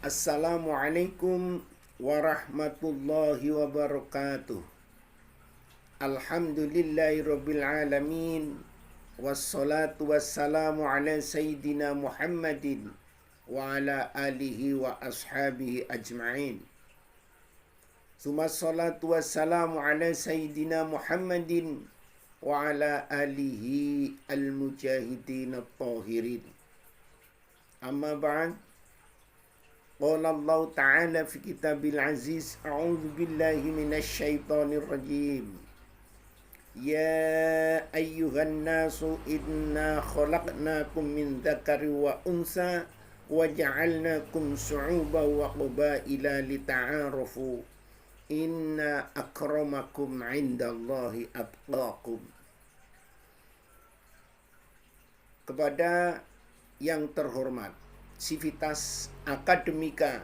Assalamualaikum warahmatullahi wabarakatuh. Alhamdulillahi rabbil alamin. Wassalatu wassalamu ala sayyidina Muhammadin wa ala alihi wa ashabihi ajma'in. Suma salatu wassalamu ala sayyidina Muhammadin wa ala alihi al-mujahidin at-tahirin. Amma ba'd. Qala Allah Ta'ala fi kitabil aziz, a'udzu billahi minasy syaithanir rajim. Ya ayyuhan nasu inna khalaqnakum min dzakari wa unsa wa ja'alnakum syu'uban wa qabaila lita'arafu. Inna akramakum 'indallahi atqakum. Kepada yang terhormat, Sivitas Akademika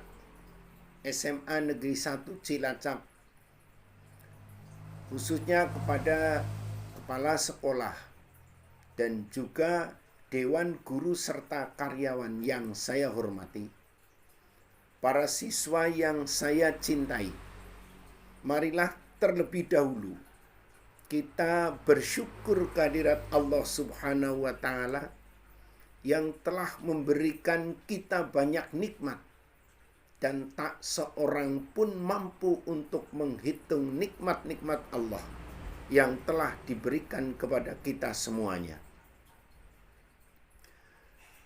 SMA Negeri 1 Cilacap, khususnya kepada kepala sekolah dan juga Dewan Guru serta karyawan yang saya hormati, para siswa yang saya cintai, marilah terlebih dahulu kita bersyukur kehadirat Allah Subhanahu wa Ta'ala yang telah memberikan kita banyak nikmat, dan tak seorang pun mampu untuk menghitung nikmat-nikmat Allah yang telah diberikan kepada kita semuanya.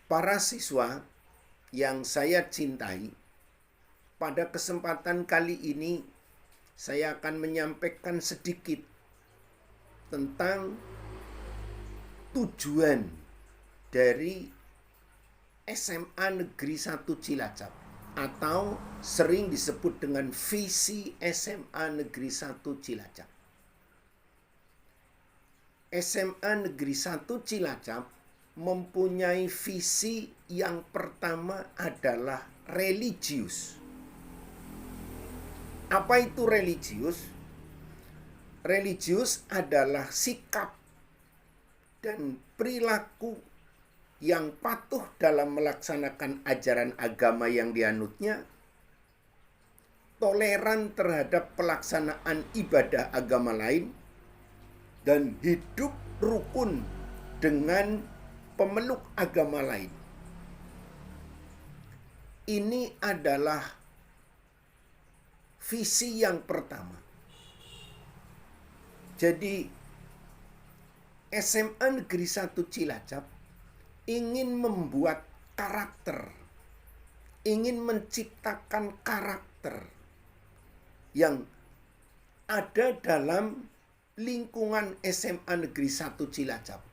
Para siswa yang saya cintai, pada kesempatan kali ini saya akan menyampaikan sedikit tentang tujuan dari SMA Negeri 1 Cilacap, atau sering disebut dengan visi SMA Negeri 1 Cilacap. SMA Negeri 1 Cilacap mempunyai visi yang pertama adalah religius. Apa itu religius? Religius adalah sikap dan perilaku yang patuh dalam melaksanakan ajaran agama yang dianutnya, toleran terhadap pelaksanaan ibadah agama lain, dan hidup rukun dengan pemeluk agama lain. Ini adalah visi yang pertama. Jadi SMA Negeri 1 Cilacap ingin membuat karakter, ingin menciptakan karakter yang ada dalam lingkungan SMA Negeri 1 Cilacap.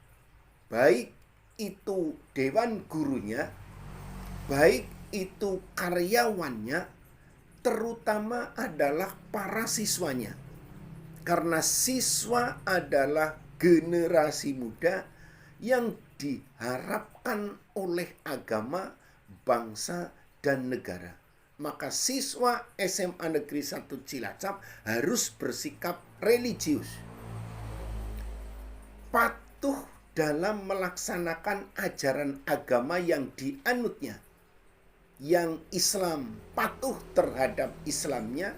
Baik itu dewan gurunya, baik itu karyawannya, terutama adalah para siswanya. Karena siswa adalah generasi muda yang diharapkan oleh agama, bangsa, dan negara. Maka siswa SMA Negeri 1 Cilacap harus bersikap religius, patuh dalam melaksanakan ajaran agama yang dianutnya. Yang Islam patuh terhadap Islamnya,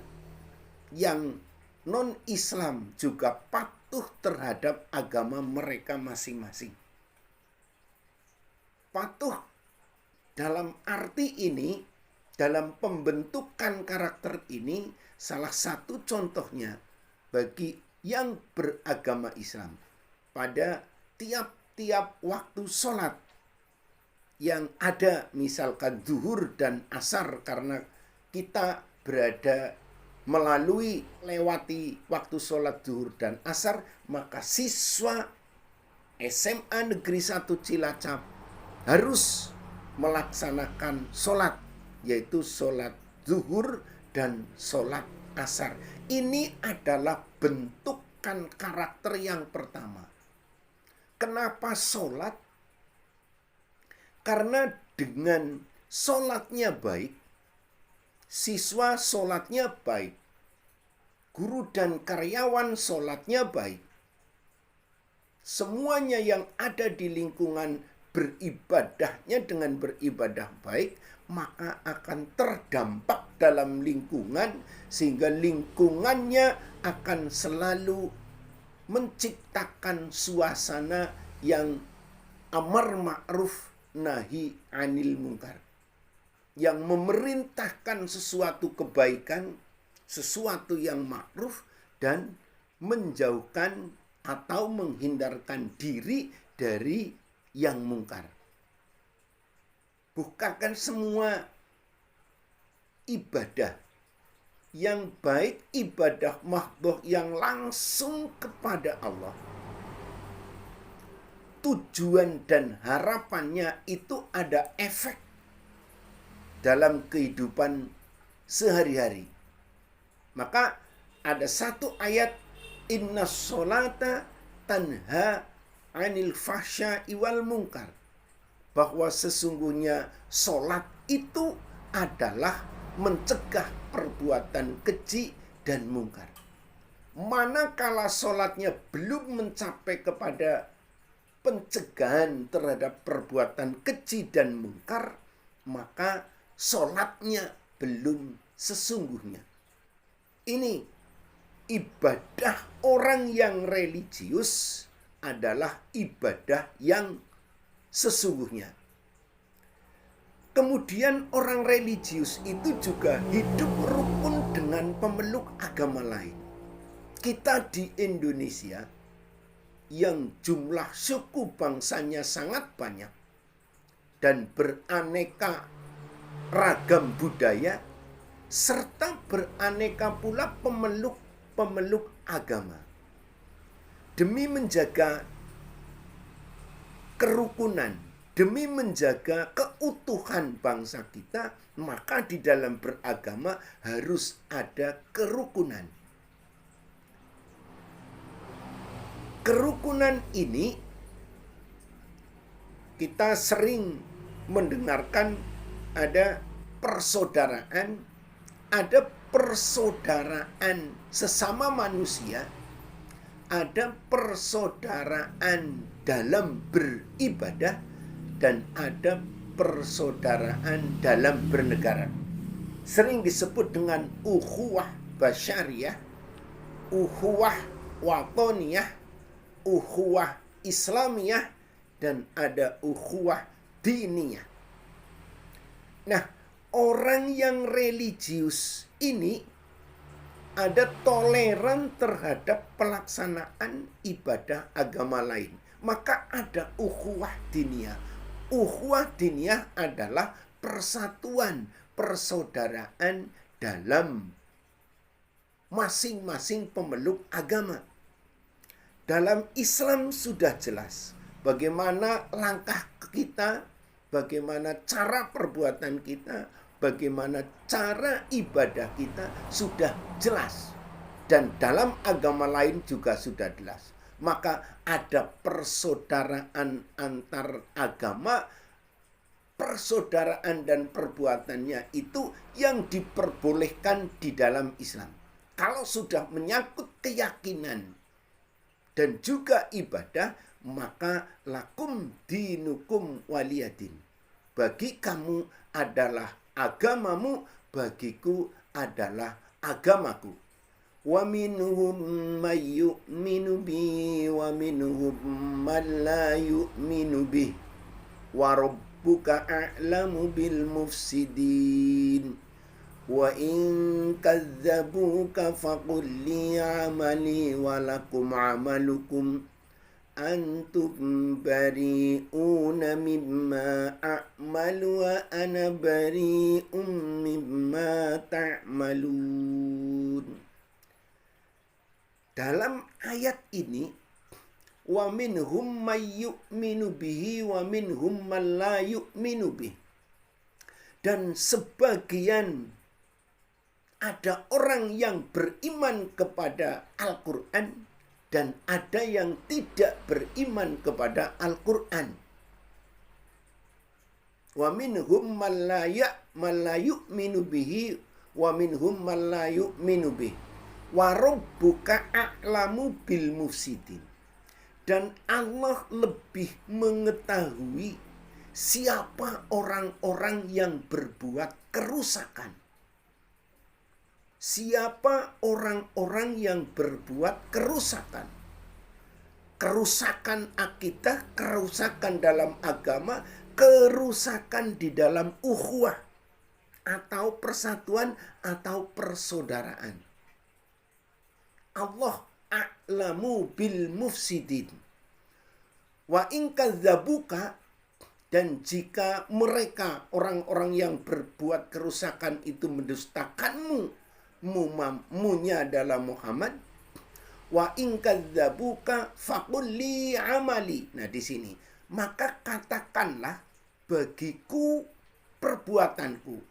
yang non-Islam juga patuh terhadap agama mereka masing-masing. Patuh dalam arti ini, dalam pembentukan karakter ini, salah satu contohnya bagi yang beragama Islam, pada tiap-tiap waktu sholat yang ada, misalkan zuhur dan asar, karena kita berada lewati waktu sholat zuhur dan asar, maka siswa SMA Negeri 1 Cilacap harus melaksanakan sholat, yaitu sholat zuhur dan sholat asar. Ini adalah bentukan karakter yang pertama. Kenapa sholat? Karena dengan sholatnya baik, siswa sholatnya baik, guru dan karyawan sholatnya baik, semuanya yang ada di lingkungan beribadahnya dengan beribadah baik, maka akan terdampak dalam lingkungan, sehingga lingkungannya akan selalu menciptakan suasana yang amar ma'ruf nahi anil munkar, yang memerintahkan sesuatu kebaikan, sesuatu yang ma'ruf, dan menjauhkan atau menghindarkan diri dari yang mungkar. Bukankah semua ibadah yang baik, ibadah mahdhah yang langsung kepada Allah, tujuan dan harapannya itu ada efek dalam kehidupan sehari-hari. Maka ada satu ayat, inna sholata tanha anil fahsya'i wal munkar, bahwa sesungguhnya sholat itu adalah mencegah perbuatan keji dan mungkar. Manakala sholatnya belum mencapai kepada pencegahan terhadap perbuatan keji dan mungkar, maka sholatnya belum sesungguhnya. Ini ibadah orang yang religius adalah ibadah yang sesungguhnya. Kemudian orang religius itu juga hidup rukun dengan pemeluk agama lain. Kita di Indonesia yang jumlah suku bangsanya sangat banyak dan beraneka ragam budaya, serta beraneka pula pemeluk agama. Demi menjaga kerukunan, demi menjaga keutuhan bangsa kita, maka di dalam beragama harus ada kerukunan. Kerukunan ini kita sering mendengarkan ada persaudaraan, ada persaudaraan sesama manusia, ada persaudaraan dalam beribadah, dan ada persaudaraan dalam bernegara. Sering disebut dengan ukhuwah basyariyah, ukhuwah watoniyah, ukhuwah islamiyah, dan ada ukhuwah diniyah. Nah, orang yang religius ini ada toleran terhadap pelaksanaan ibadah agama lain. Maka ada ukhuwah diniyah. Ukhuwah diniyah adalah persatuan, persaudaraan dalam masing-masing pemeluk agama. Dalam Islam sudah jelas bagaimana langkah kita, bagaimana cara perbuatan kita, bagaimana cara ibadah kita sudah jelas. Dan dalam agama lain juga sudah jelas. Maka ada persaudaraan antar agama, persaudaraan dan perbuatannya itu yang diperbolehkan di dalam Islam. Kalau sudah menyangkut keyakinan dan juga ibadah, maka lakum dinukum waliyadin. Bagi kamu adalah agamamu, bagiku adalah agamaku. Wa minhum may yu'minu bi wa minhum man la yu'minu bi wa rabbuka a'lamu bil mufsidin wa in kadzabuka faqul li amali wa lakum amalukum antum bari'una mimma a'malu wa ana bari'un mimma ta'malun. Dalam ayat ini, wa minhum may yu'minu bihi wa minhum man la yu'minu bihi. Dan sebagian ada orang yang beriman kepada Al-Quran dan ada yang tidak beriman kepada Al-Quran. Wa minhum man la yu'minu bihi wa minhum man la yu'minu bihi. Wa rabbuka a'lamu bil mufsidin. Dan Allah lebih mengetahui siapa orang-orang yang berbuat kerusakan. Siapa orang-orang yang berbuat kerusakan. Kerusakan akidah, kerusakan dalam agama, kerusakan di dalam ukhuwah atau persatuan atau persaudaraan. Allah a'lamu bil mufsidin. Wa in kadzabuka, dan jika mereka orang-orang yang berbuat kerusakan itu mendustakanmu, munya adalah Muhammad, wa in kadzabuka faqul li amali. Nah, di sini maka katakanlah bagiku perbuatanku.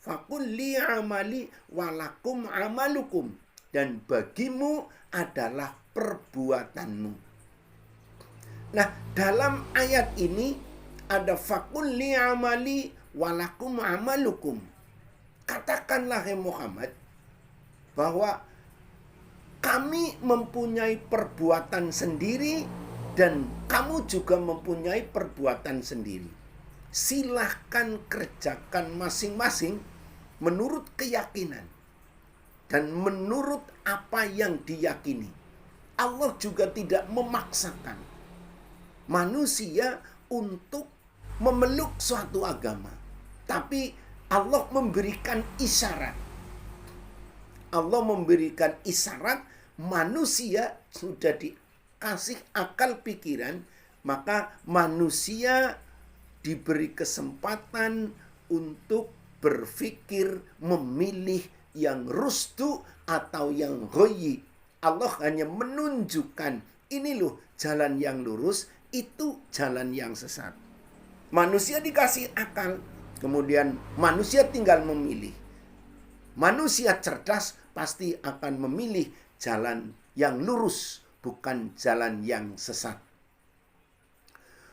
Faqul li amali walakum amalukum, dan bagimu adalah perbuatanmu. Nah, dalam ayat ini ada faqul li amali walakum amalukum. Katakanlah ya Muhammad bahwa kami mempunyai perbuatan sendiri dan kamu juga mempunyai perbuatan sendiri. Silahkan kerjakan masing-masing menurut keyakinan dan menurut apa yang diyakini. Allah juga tidak memaksakan manusia untuk memeluk suatu agama. Tapi Allah memberikan isyarat. Allah memberikan isyarat, manusia sudah dikasih akal pikiran, maka manusia diberi kesempatan untuk berpikir, memilih yang rusdu atau yang ghayyi. Allah hanya menunjukkan, ini loh jalan yang lurus, itu jalan yang sesat. Manusia dikasih akal, kemudian manusia tinggal memilih. Manusia cerdas pasti akan memilih jalan yang lurus, bukan jalan yang sesat.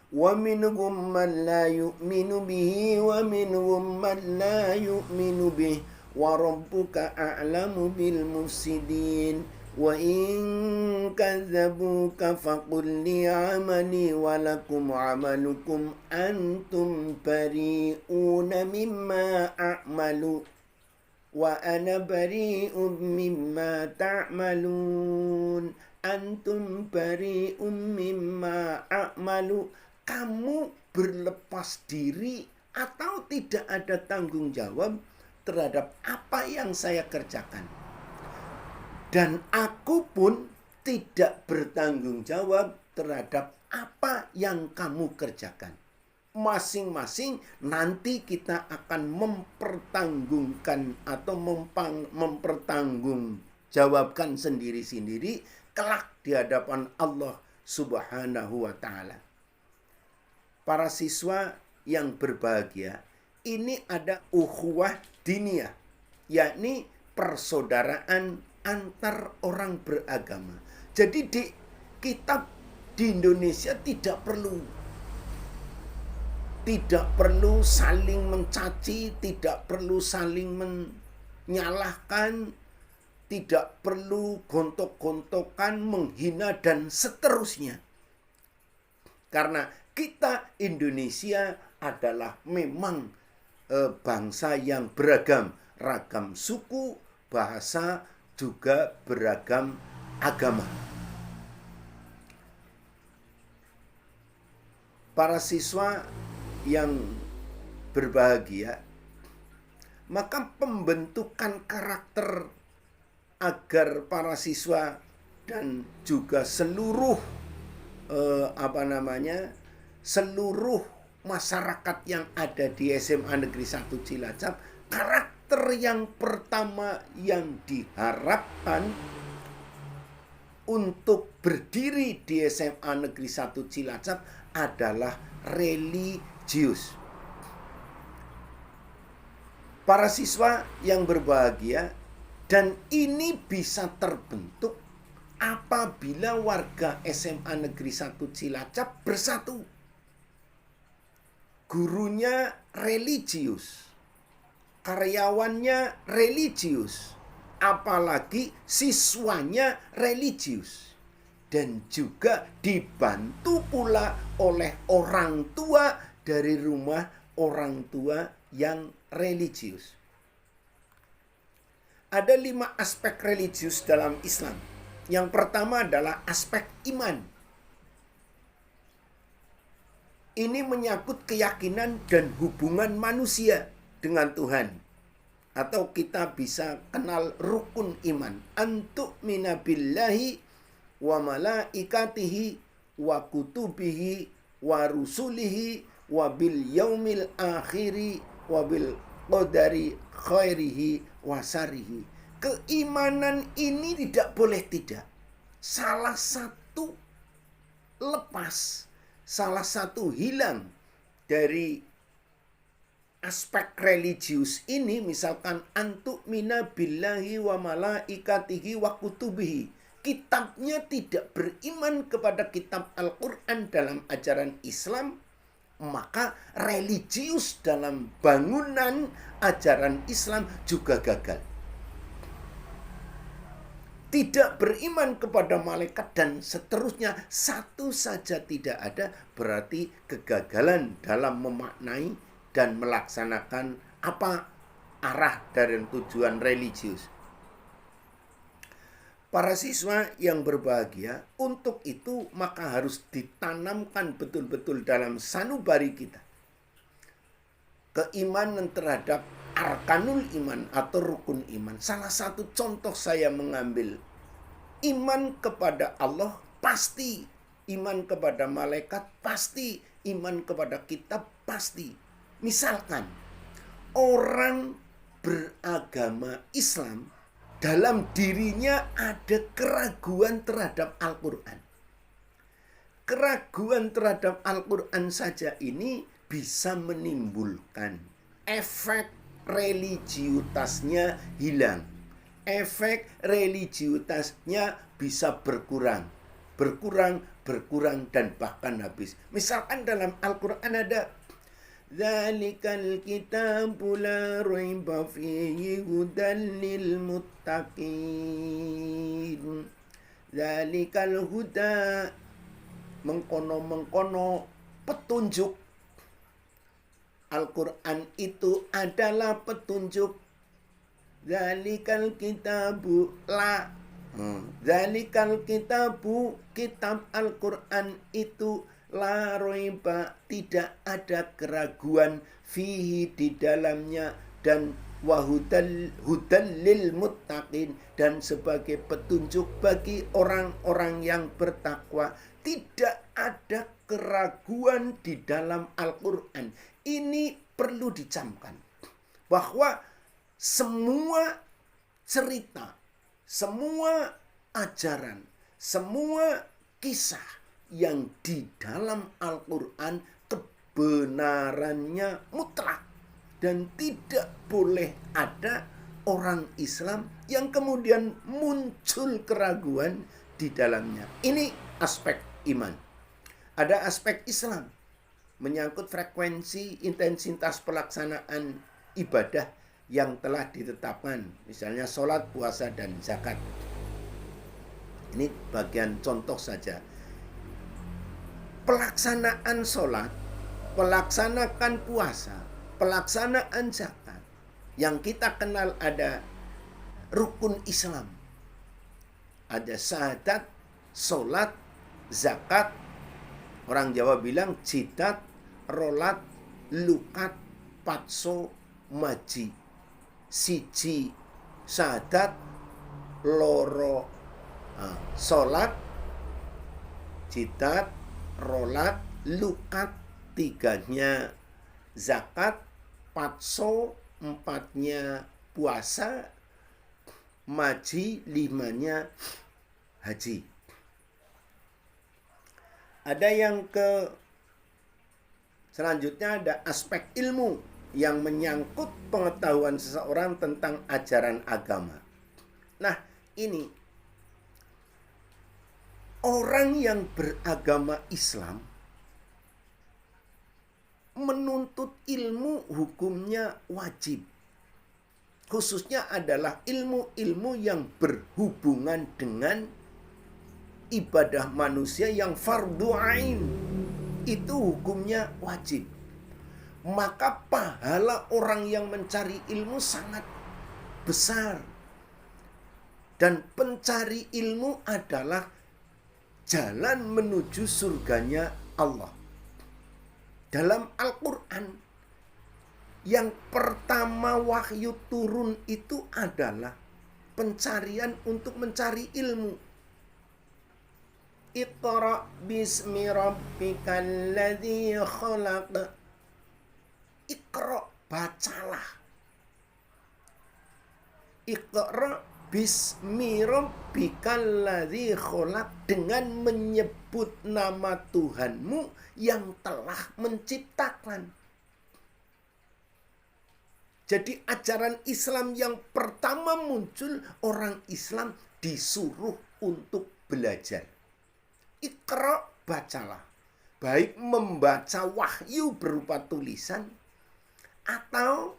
Wa minhum man la yu'minu bihi wa minhum man la yu'minu bihi wa rabbuka a'lamu bil mufsidin. Wa in kadzabuka faqul li amali wa lakum amalukum antum bari'una mimma a'malu wa ana bari'un mimma ta'malun. Antum bari'un mimma a'malu. Kamu berlepas diri atau tidak ada tanggung jawab terhadap apa yang saya kerjakan. Dan aku pun tidak bertanggung jawab terhadap apa yang kamu kerjakan. Masing-masing nanti kita akan mempertanggungkan atau mempertanggungjawabkan sendiri-sendiri kelak di hadapan Allah Subhanahu wa ta'ala. Para siswa yang berbahagia, ini ada ukhuwah diniyah, yakni persaudaraan antar orang beragama. Jadi kita di Indonesia tidak perlu saling mencaci, tidak perlu saling menyalahkan, tidak perlu gontok-gontokan, menghina dan seterusnya. Karena kita Indonesia adalah memang bangsa yang beragam, ragam suku, bahasa, juga beragam agama. Para siswa yang berbahagia, maka pembentukan karakter agar para siswa dan juga seluruh seluruh masyarakat yang ada di SMA Negeri 1 Cilacap, karakter yang pertama yang diharapkan untuk berdiri di SMA Negeri 1 Cilacap adalah religius. Para siswa yang berbahagia, dan ini bisa terbentuk apabila warga SMA Negeri 1 Cilacap bersatu. Gurunya religius, karyawannya religius, apalagi siswanya religius, dan juga dibantu pula oleh orang tua dari rumah orang tua yang religius. Ada 5 aspek religius dalam Islam. Yang pertama adalah aspek iman. Ini menyangkut keyakinan dan hubungan manusia dengan Tuhan. Atau kita bisa kenal rukun iman. Antu'mina billahi wa malaikatihi wa kutubihi wa rusulihi wa bil yaumil akhiri wa bil qadari khairihi wa sarihi. Keimanan ini tidak boleh tidak. Salah satu lepas, salah satu hilang dari aspek religius ini, misalkan antu'mina billahi wa malaikatihi wa kutubihi. Kitabnya tidak beriman kepada kitab Al-Quran dalam ajaran Islam, maka religius dalam bangunan ajaran Islam juga gagal. Tidak beriman kepada malaikat dan seterusnya, satu saja tidak ada, berarti kegagalan dalam memaknai dan melaksanakan apa arah dari tujuan religius. Para siswa yang berbahagia, untuk itu maka harus ditanamkan betul-betul dalam sanubari kita keimanan terhadap arkanul iman atau rukun iman. Salah satu contoh saya mengambil iman kepada Allah pasti, iman kepada malaikat pasti, iman kepada kitab pasti. Misalkan orang beragama Islam, dalam dirinya ada keraguan terhadap Al-Quran. Keraguan terhadap Al-Quran saja ini bisa menimbulkan efek religiutasnya hilang. Efek religiutasnya bisa berkurang, dan bahkan habis. Misalkan dalam Al-Quran ada Dzalikal kitabu la raiba fihi hudan lil muttaqin. Dzalikal huda, mengkono-mengkono petunjuk. Al-Quran itu adalah petunjuk. Dzalikal kitabu la. Dzalikal kitabu, kitab Al-Quran itu la raiba, tidak ada keraguan, fihi, di dalamnya, dan wahudal lil muttaqin, dan sebagai petunjuk bagi orang-orang yang bertakwa. Tidak ada keraguan di dalam Al-Quran. Ini perlu dicamkan bahwa semua cerita, semua ajaran, semua kisah yang di dalam Al-Quran kebenarannya mutlak, dan tidak boleh ada orang Islam yang kemudian muncul keraguan di dalamnya. Ini aspek iman. Ada aspek Islam, menyangkut frekuensi intensitas pelaksanaan ibadah yang telah ditetapkan, misalnya sholat, puasa, dan zakat. Ini bagian contoh saja. Pelaksanaan sholat, pelaksanaan puasa, pelaksanaan zakat, yang kita kenal ada rukun Islam. Ada syahadat, sholat, zakat, orang Jawa bilang jidat, rolat, lukat, patso, maji. Siji syahadat, loro sholat, jidat, rolat, lukat, tiganya zakat, patso, empatnya puasa, maji, limanya haji. Ada yang selanjutnya ada aspek ilmu yang menyangkut pengetahuan seseorang tentang ajaran agama. Nah, ini orang yang beragama Islam menuntut ilmu hukumnya wajib. Khususnya adalah ilmu-ilmu yang berhubungan dengan ibadah manusia yang fardu ain. Itu hukumnya wajib. maka pahala orang yang mencari ilmu sangat besar. Dan pencari ilmu adalah jalan menuju surganya Allah. Dalam Al-Quran, yang pertama wahyu turun itu adalah pencarian untuk mencari ilmu. Iqra bismi rabbikal ladzi khalaq. Iqra, bacalah. Iqra bismi rabbikal ladzi khalaq, dengan menyebut nama Tuhanmu yang telah menciptakan. Jadi ajaran Islam yang pertama muncul, orang Islam disuruh untuk belajar. Iqra, bacalah. Baik membaca wahyu berupa tulisan atau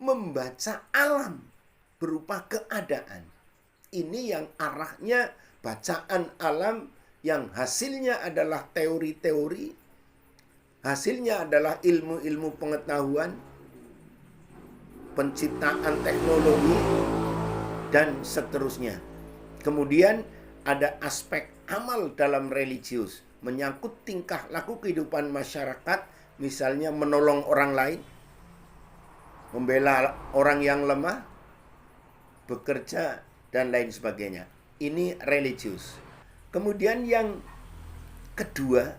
membaca alam berupa keadaan. Ini yang arahnya bacaan alam yang hasilnya adalah teori-teori, hasilnya adalah ilmu-ilmu pengetahuan, penciptaan teknologi, dan seterusnya. Kemudian ada aspek amal dalam religius, menyangkut tingkah laku kehidupan masyarakat, misalnya menolong orang lain, membela orang yang lemah, bekerja, dan lain sebagainya. Ini religius. Kemudian yang kedua,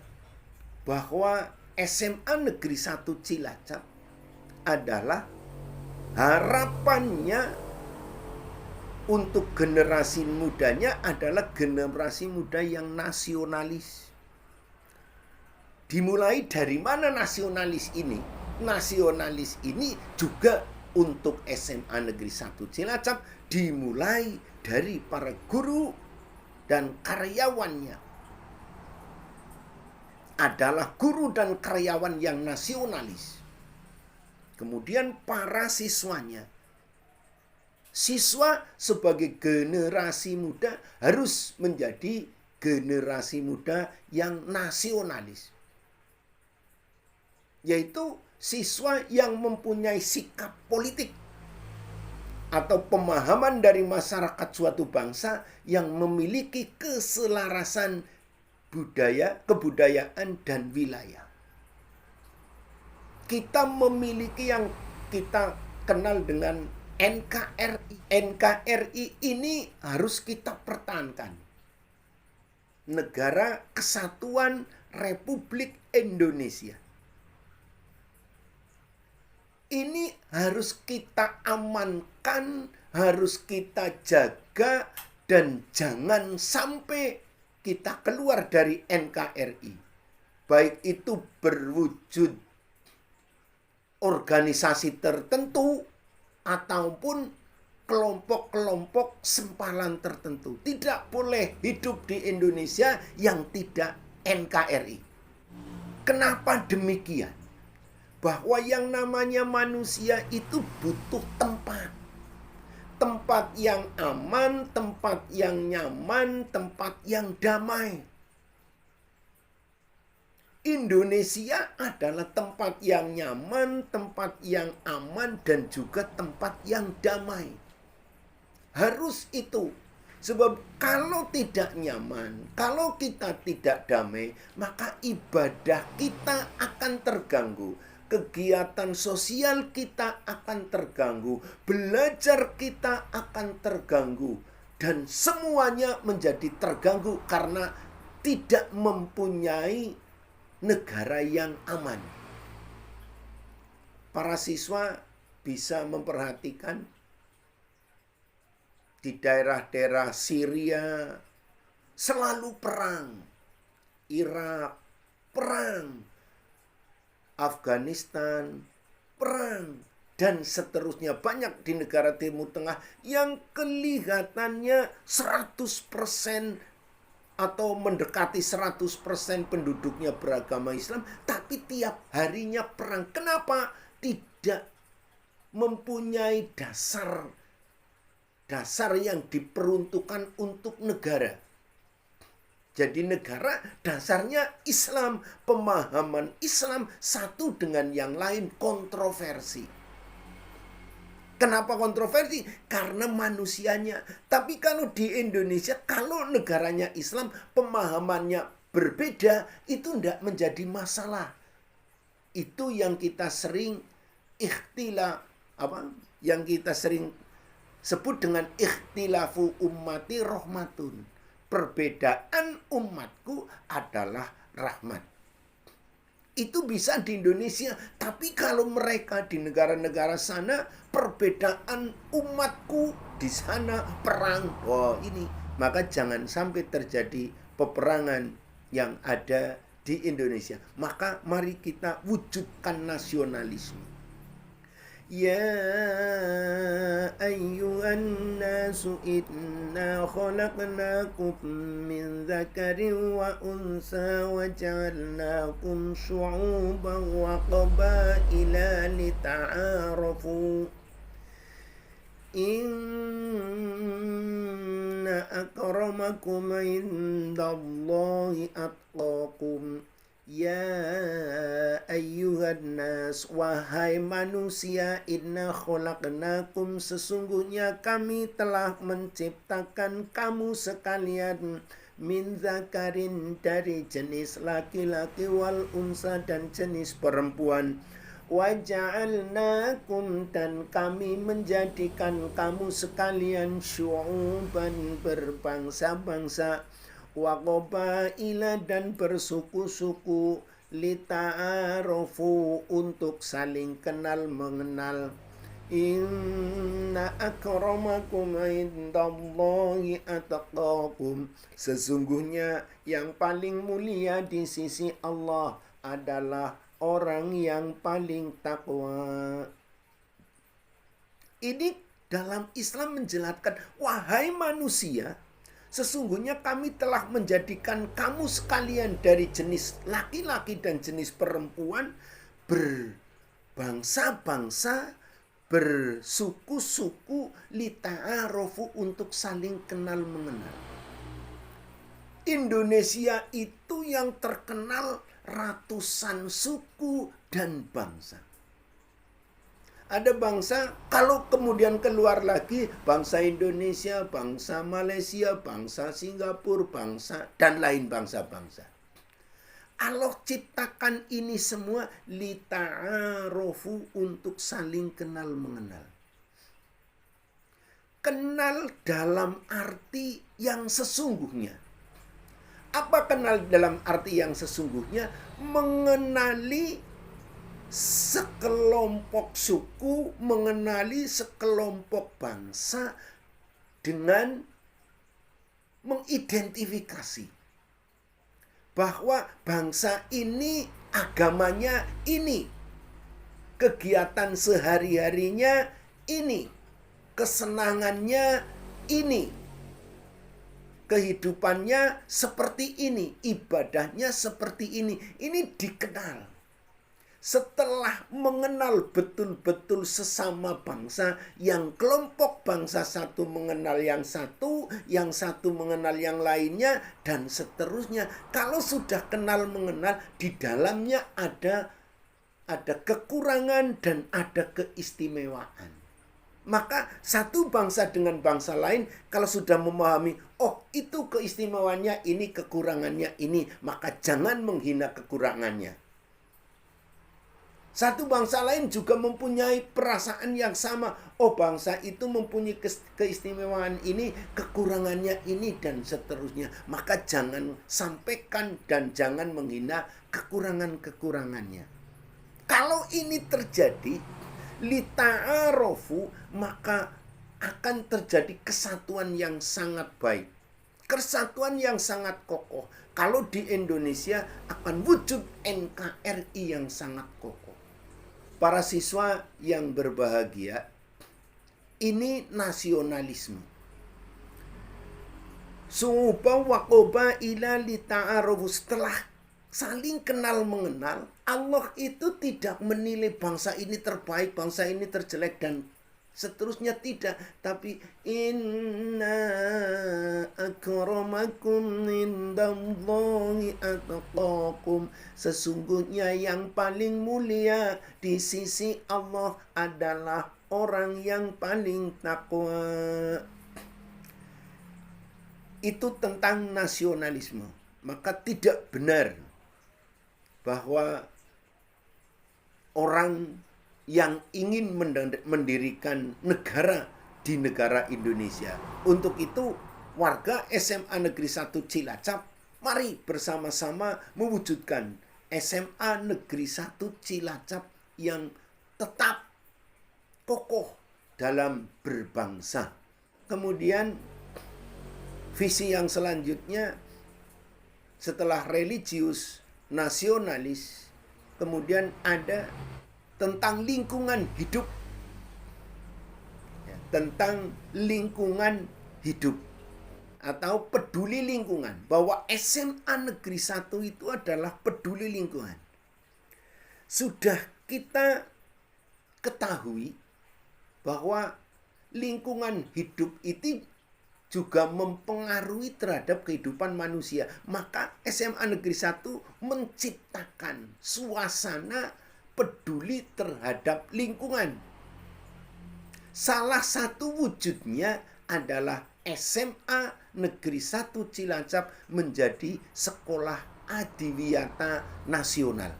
bahwa SMA Negeri 1 Cilacap adalah harapannya untuk generasi mudanya adalah generasi muda yang nasionalis. Dimulai dari mana nasionalis ini? Nasionalis ini juga untuk SMA Negeri 1 Cilacap dimulai dari para guru dan karyawannya. Adalah guru dan karyawan yang nasionalis. Kemudian para siswanya. Siswa sebagai generasi muda harus menjadi generasi muda yang nasionalis. Yaitu siswa yang mempunyai sikap politik atau pemahaman dari masyarakat suatu bangsa yang memiliki keselarasan budaya, kebudayaan, dan wilayah. Kita memiliki yang kita kenal dengan NKRI. NKRI ini harus kita pertahankan. Negara Kesatuan Republik Indonesia. Ini harus kita amankan, harus kita jaga, dan jangan sampai kita keluar dari NKRI. Baik itu berwujud organisasi tertentu ataupun kelompok-kelompok sempalan tertentu. Tidak boleh hidup di Indonesia yang tidak NKRI. Kenapa demikian? Bahwa yang namanya manusia itu butuh tempat. Tempat yang aman, tempat yang nyaman, tempat yang damai. Indonesia adalah tempat yang nyaman, tempat yang aman, dan juga tempat yang damai. Harus itu. Sebab kalau tidak nyaman, kalau kita tidak damai, maka ibadah kita akan terganggu. Kegiatan sosial kita akan terganggu. Belajar kita akan terganggu. Dan semuanya menjadi terganggu karena tidak mempunyai negara yang aman. Para siswa bisa memperhatikan di daerah-daerah Syria selalu perang. Irak, perang. Afghanistan, perang. Dan seterusnya. Banyak di negara Timur Tengah yang kelihatannya 100% atau mendekati 100% penduduknya beragama Islam, tapi tiap harinya perang. Kenapa? Tidak mempunyai dasar yang diperuntukkan untuk negara. Jadi negara dasarnya Islam, pemahaman Islam satu dengan yang lain kontroversi. Kenapa kontroversi? Karena manusianya. Tapi kalau di Indonesia, kalau negaranya Islam, pemahamannya berbeda, itu tidak menjadi masalah. Itu yang kita sering yang kita sering sebut dengan ikhtilafu ummati rahmatun. Perbedaan umatku adalah rahmat. Itu bisa di Indonesia, tapi kalau mereka di negara-negara sana, perbedaan umatku di sana perang. Oh ini, maka jangan sampai terjadi peperangan yang ada di Indonesia. Maka mari kita wujudkan nasionalisme. Ya ayyuhan nasu inna khalaqnakum min dzakarin wa unsa wa ja'alnakum syu'uban wa qabaila lita'arafu inna akramakum indallahi atqakum. Ya ayyuhan nas, wahai manusia, inna khalaqnakum, sesungguhnya kami telah menciptakan kamu sekalian, min zakarin, dari jenis laki-laki, wal unsa, dan jenis perempuan, wa ja'alnakum, dan kami menjadikan kamu sekalian syu'uban, berbangsa-bangsa, wa qabaila, dan bersuku-suku, lita'arofu, untuk saling kenal mengenal. Inna akramakum indallahi atqakum, sesungguhnya yang paling mulia di sisi Allah adalah orang yang paling takwa. Ini dalam Islam menjelaskan, wahai manusia, sesungguhnya kami telah menjadikan kamu sekalian dari jenis laki-laki dan jenis perempuan, berbangsa-bangsa, bersuku-suku, lita'arofu, untuk saling kenal mengenal. Indonesia itu yang terkenal ratusan suku dan bangsa. Ada bangsa, kalau kemudian keluar lagi, bangsa Indonesia, bangsa Malaysia, bangsa Singapura, bangsa, dan lain bangsa-bangsa. Allah ciptakan ini semua lita'arofu, untuk saling kenal mengenal. Kenal dalam arti yang sesungguhnya. Apa kenal dalam arti yang sesungguhnya? Mengenali sekelompok suku, mengenali sekelompok bangsa dengan mengidentifikasi bahwa bangsa ini agamanya ini, kegiatan sehari-harinya ini, kesenangannya ini, kehidupannya seperti ini, ibadahnya seperti ini. Ini dikenal. Setelah mengenal betul-betul sesama bangsa, yang kelompok bangsa satu mengenal yang satu mengenal yang lainnya, dan seterusnya. Kalau sudah kenal mengenal, di dalamnya ada kekurangan dan ada keistimewaan. Maka satu bangsa dengan bangsa lain, kalau sudah memahami, oh itu keistimewaannya ini, kekurangannya ini, maka jangan menghina kekurangannya. Satu bangsa lain juga mempunyai perasaan yang sama. Oh, bangsa itu mempunyai keistimewaan ini, kekurangannya ini, dan seterusnya. Maka jangan sampaikan dan jangan menghina kekurangan-kekurangannya. Kalau ini terjadi, lita'arofu, maka akan terjadi kesatuan yang sangat baik. Kesatuan yang sangat kokoh. Kalau di Indonesia akan wujud NKRI yang sangat kokoh. Para siswa yang berbahagia, ini nasionalisme. Su'uba wa qabaila lita'arufu, setelah saling kenal mengenal, Allah itu tidak menilai bangsa ini terbaik, bangsa ini terjelek, dan seterusnya tidak, tapi inna akramakum indallahi atqakum, sesungguhnya yang paling mulia di sisi Allah adalah orang yang paling takwa. Itu tentang nasionalisme. Maka tidak benar bahwa orang yang ingin mendirikan negara di negara Indonesia. Untuk itu, warga SMA Negeri 1 Cilacap, mari bersama-sama mewujudkan SMA Negeri 1 Cilacap yang tetap kokoh dalam berbangsa. Kemudian visi yang selanjutnya setelah religius, nasionalis, kemudian ada tentang lingkungan hidup. Tentang lingkungan hidup atau peduli lingkungan. Bahwa SMA Negeri 1 itu adalah peduli lingkungan. Sudah kita ketahui bahwa lingkungan hidup itu juga mempengaruhi terhadap kehidupan manusia. Maka SMA Negeri 1 menciptakan suasana peduli terhadap lingkungan. Salah satu wujudnya adalah SMA Negeri 1 Cilacap menjadi sekolah adiwiyata nasional.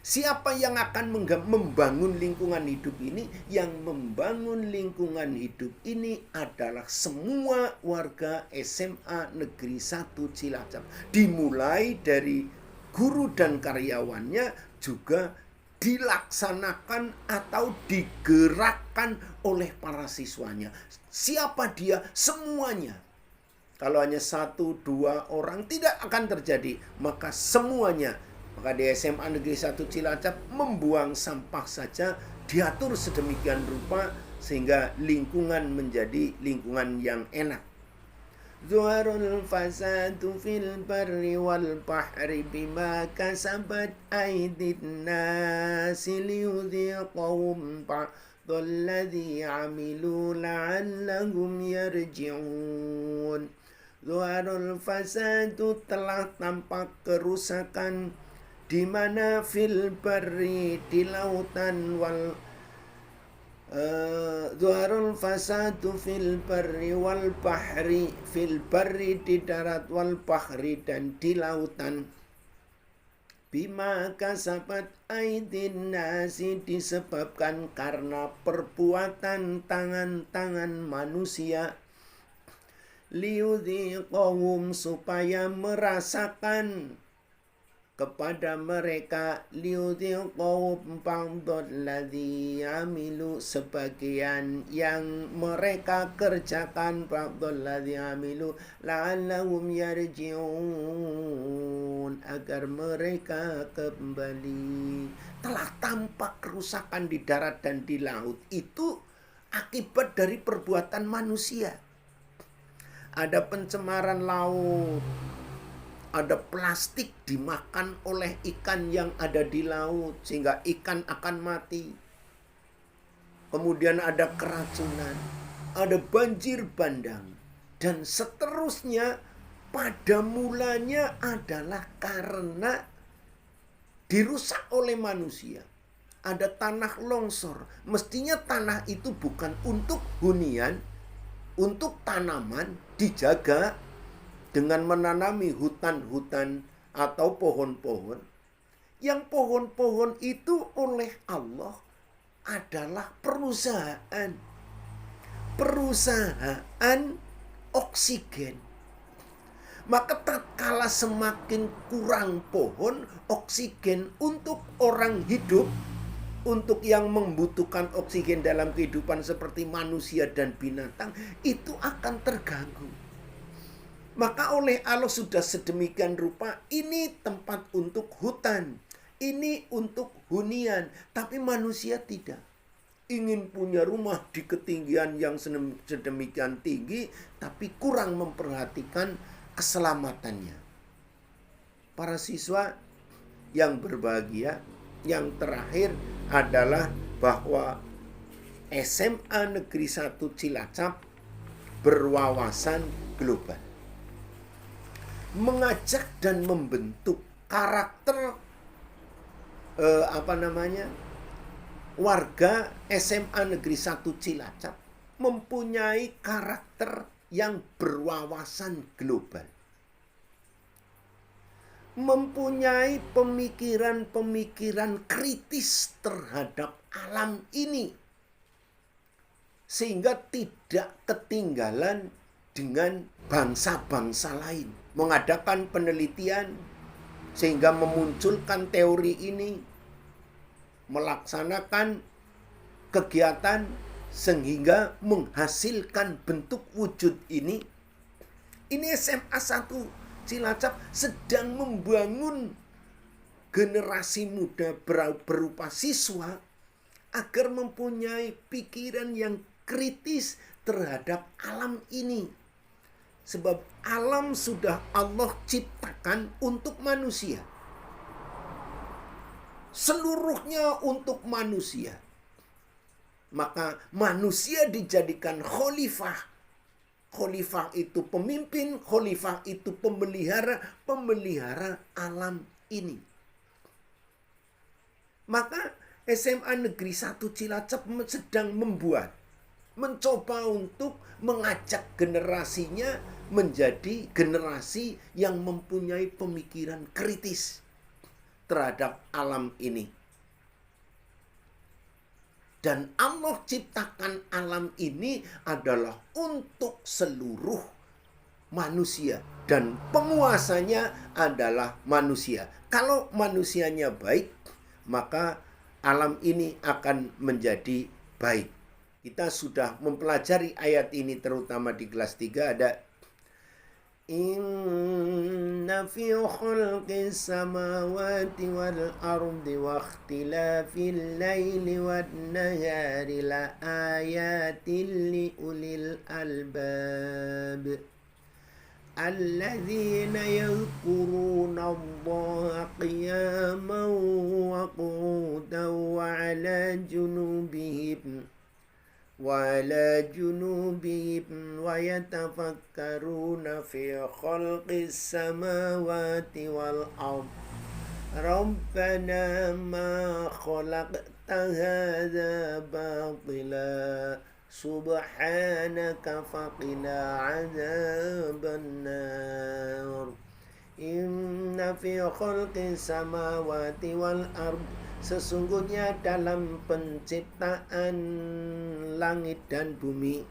Siapa yang akan membangun lingkungan hidup ini? Yang membangun lingkungan hidup ini adalah semua warga SMA Negeri 1 Cilacap. Dimulai dari guru dan karyawannya, juga dilaksanakan atau digerakkan oleh para siswanya. Siapa dia? Semuanya. Kalau hanya 1-2 orang tidak akan terjadi. Maka semuanya. Maka di SMA Negeri 1 Cilacap membuang sampah saja diatur sedemikian rupa sehingga lingkungan menjadi lingkungan yang enak. Zuharul fasadu fil barri wal bahri bima kasabat aydin nasi liyudhiqahum ba'dalladhi amilu la'allahum yarji'un. Zuharul fasadu, telah tampak kerusakan di mana fil barri, di lautan, wal Zuharul fasadu fil barri wal bahri, fil barri di darat, wal bahri dan di lautan, bima kasabat aydin nasi, disebabkan karena perbuatan tangan-tangan manusia, liyudhiqahum, supaya merasakan kepada mereka, liyudhiqahum ba'dalladzi amilu, sebagian yang mereka kerjakan, ba'dalladzi amilu la'allahum yarji'un, agar mereka kembali. Telah tampak kerusakan di darat dan di laut. Itu akibat dari perbuatan manusia. Ada pencemaran laut, ada plastik dimakan oleh ikan yang ada di laut sehingga ikan akan mati. Kemudian ada keracunan, ada banjir bandang, dan seterusnya. Pada mulanya adalah karena dirusak oleh manusia. Ada tanah longsor. Mestinya tanah itu bukan untuk hunian, untuk tanaman, dijaga dengan menanami hutan-hutan atau pohon-pohon. Yang pohon-pohon itu oleh Allah adalah perusahaan oksigen. Maka tatkala semakin kurang pohon, oksigen untuk orang hidup, untuk yang membutuhkan oksigen dalam kehidupan seperti manusia dan binatang, itu akan terganggu. Maka oleh Allah sudah sedemikian rupa, ini tempat untuk hutan, ini untuk hunian, tapi manusia tidak. Ingin punya rumah di ketinggian yang sedemikian tinggi, tapi kurang memperhatikan keselamatannya. Para siswa yang berbahagia, yang terakhir adalah bahwa SMA Negeri 1 Cilacap berwawasan global. Mengajak dan membentuk karakter warga SMA Negeri 1 Cilacap mempunyai karakter yang berwawasan global. Mempunyai pemikiran-pemikiran kritis terhadap alam ini. Sehingga tidak ketinggalan dengan bangsa-bangsa lain. Mengadakan penelitian sehingga memunculkan teori ini. Melaksanakan kegiatan sehingga menghasilkan bentuk wujud ini. Ini SMA 1 Cilacap sedang membangun generasi muda berupa siswa agar mempunyai pikiran yang kritis terhadap alam ini. Sebab alam sudah Allah ciptakan untuk manusia. Seluruhnya untuk manusia. Maka manusia dijadikan khalifah. Khalifah itu pemimpin, khalifah itu pemelihara alam ini. Maka SMA Negeri 1 Cilacap sedang mencoba untuk mengajak generasinya menjadi generasi yang mempunyai pemikiran kritis terhadap alam ini. Dan Allah ciptakan alam ini adalah untuk seluruh manusia. Dan penguasanya adalah manusia. Kalau manusianya baik, maka alam ini akan menjadi baik. Kita sudah mempelajari ayat ini terutama di kelas 3 ada Inna fi khalqis samawati wal ardi wa ikhtilafil laili wan nahari la ayatin li ulil albab alladzina yadhkuruna Allaha qiyaman wa qu'udan wa 'ala junubihim ويتفكرون في خلق السماوات والأرض ربنا ما خلقت هذا باطلا سبحانك فقنا عذاب النار إن في خلق السماوات والأرض sesungguhnya dalam penciptaan langit dan bumi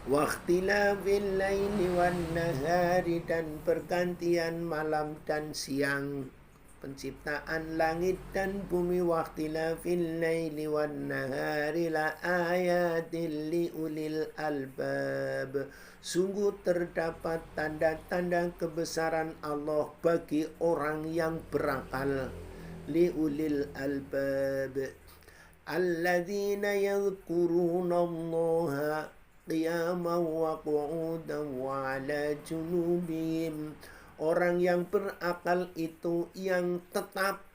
waqtilafil laili wan nahari dan pergantian malam dan siang. Penciptaan langit dan bumi waqtilafil laili wan nahari la ayatil li ulil albab. Sungguh terdapat tanda-tanda kebesaran Allah bagi orang yang berakal. Liulil albab alladzina yadhkuruna Allaha qiyaman wa qu'udan wa 'ala junubihim. Orang yang berakal itu yang tetap.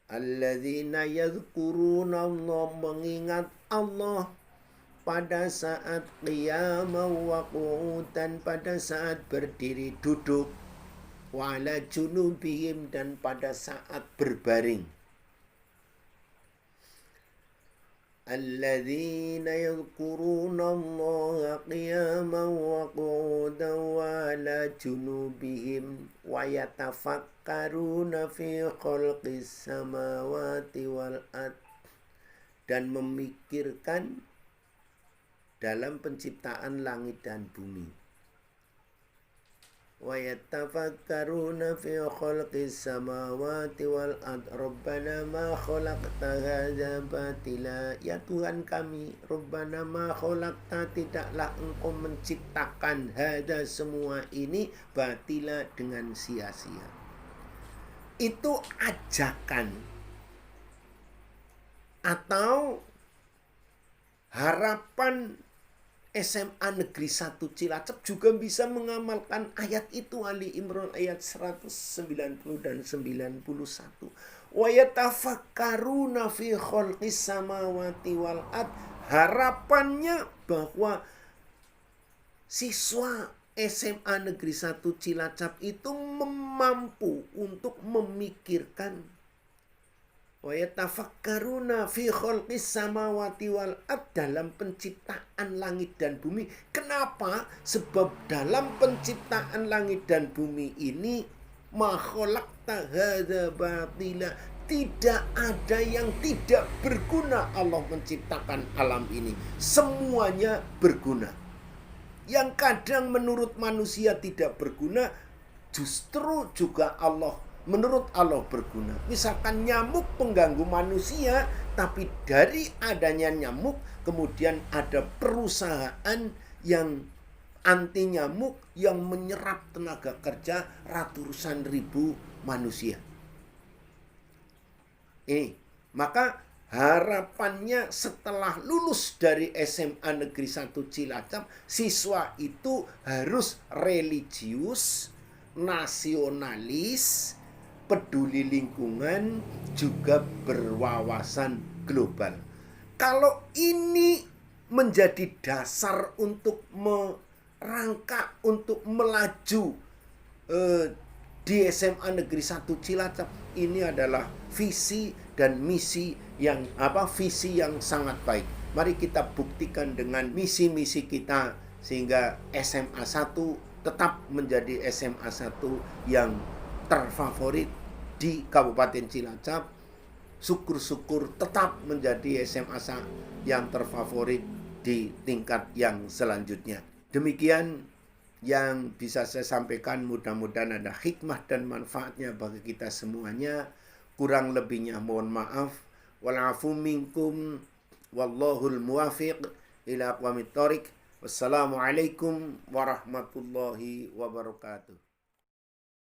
Alladzina yadhkuruna Allah, mengingat Allah pada saat qiyaman wa qu'udan, pada saat berdiri duduk, wa 'ala junubihim dan pada saat berbaring. Alladzina yadhkuruna Allaha qiyaman wa qu'udan wa 'ala junubihim wa yatafakkaruna fi khalqis samawati wal ard, dan memikirkan dalam penciptaan langit dan bumi. Wa yatafakkaruna fi khalqis samawati wal ard rabbana ma khalaqta hadza batila. Ya Tuhan kami, rabbana ma khalaqta, tidaklah engkau menciptakan hadza semua ini batila, dengan sia-sia. Itu ajakan atau harapan SMA Negeri 1 Cilacap juga bisa mengamalkan ayat itu, Ali Imran ayat 190 dan 91. wa yatafakkaruna fi khalqis samawati wal ard. Harapannya bahwa siswa SMA Negeri 1 Cilacap itu mampu untuk memikirkan wa yatafakkaruna fi khalqis samawati wal ard, dalam penciptaan langit dan bumi. Kenapa? Sebab dalam penciptaan langit dan bumi ini ma khalaqta hadza batila, tidak ada yang tidak berguna. Allah menciptakan alam ini, semuanya berguna. Yang kadang menurut manusia tidak berguna, justru juga menurut Allah berguna. Misalkan nyamuk pengganggu manusia, tapi dari adanya nyamuk kemudian ada perusahaan yang anti nyamuk yang menyerap tenaga kerja ratusan ribu manusia. Maka harapannya setelah lulus dari SMA Negeri 1 Cilacap, siswa itu harus religius, nasionalis, peduli lingkungan, juga berwawasan global. Kalau ini menjadi dasar untuk merangkak, untuk melaju di SMA Negeri 1 Cilacap, ini adalah visi dan misi yang visi yang sangat baik. Mari kita buktikan dengan misi-misi kita sehingga SMA 1 tetap menjadi SMA 1 yang terfavorit di Kabupaten Cilacap. Syukur-syukur tetap menjadi SMA yang terfavorit di tingkat yang selanjutnya. Demikian yang bisa saya sampaikan, mudah-mudahan ada hikmah dan manfaatnya bagi kita semuanya. Kurang lebihnya mohon maaf. Walafu minkum wallahul muwafiq ila aqwamit thoriq. Wassalamualaikum warahmatullahi wabarakatuh.